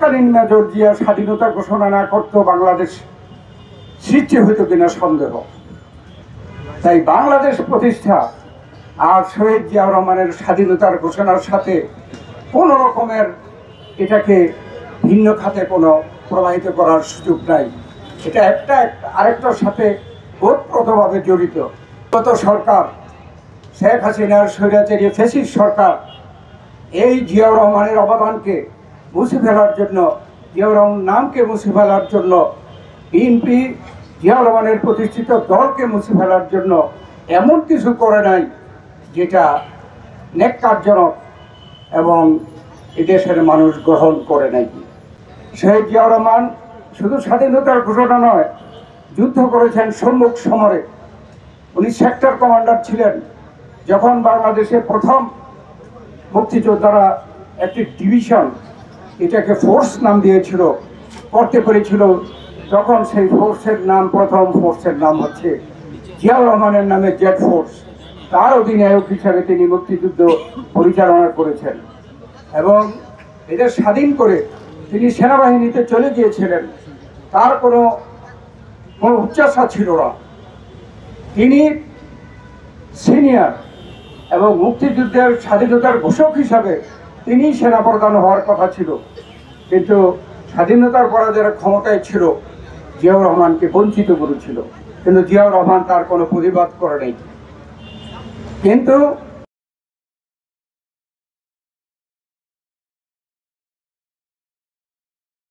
তৎকালীন মেজর জিয়া স্বাধীনতা ঘোষণা না করত বাংলাদেশ সৃষ্টি হইত কিনা সন্দেহ। তাই বাংলাদেশ প্রতিষ্ঠা আর শহীদ জিয়াউর রহমানের স্বাধীনতার ঘোষণার সাথে কোনো রকমের এটাকে ভিন্ন খাতে কোনো প্রবাহিত করার সুযোগ নাই। এটা একটা আরেকটার সাথে ওতপ্রোতভাবে জড়িত। গত সরকার শেখ হাসিনার স্বৈরাচারী ফ্যাসিস্ট সরকার এই জিয়াউর রহমানের অবদানকে মুছে ফেলার জন্য, জিয়াউর রহমান নামকে মুছে ফেলার জন্য, বিএনপি জিয়াউর রহমানের প্রতিষ্ঠিত দলকে মুছে ফেলার জন্য এমন কিছু করে নাই যেটা ন্যাক্কারজনক এবং এদেশের মানুষ গ্রহণ করে নাই। শহীদ জিয়াউর রহমান শুধু স্বাধীনতার ঘোষণা নয়, যুদ্ধ করেছেন সম্মুখ সমরে। উনি সেক্টর কমান্ডার ছিলেন। যখন বাংলাদেশে প্রথম মুক্তিযোদ্ধারা একটি ডিভিশন, এটাকে ফোর্স নাম দিয়েছিল, করতে পেরেছিল, তখন সেই ফোর্সের নাম, প্রথম ফোর্সের নাম হচ্ছে জিয়াউর রহমানের নামে জেড ফোর্স। তার অধিনায়ক হিসাবে তিনি মুক্তিযুদ্ধ পরিচালনা করেছেন এবং এদের স্বাধীন করে তিনি সেনাবাহিনীতে চলে গিয়েছিলেন। তার কোনো উচ্চাশা ছিল না। তিনি সিনিয়র এবং মুক্তিযুদ্ধের স্বাধীনতার ঘোষক হিসাবে তিনি সেনাপ্রধান হওয়ার কথা ছিল, কিন্তু স্বাধীনতার পরে যারা ক্ষমতায় ছিল জিয়াউর রহমানকে বঞ্চিত করেছিল, কিন্তু জিয়াউর রহমান তার কোনো প্রতিবাদ করে নাই। কিন্তু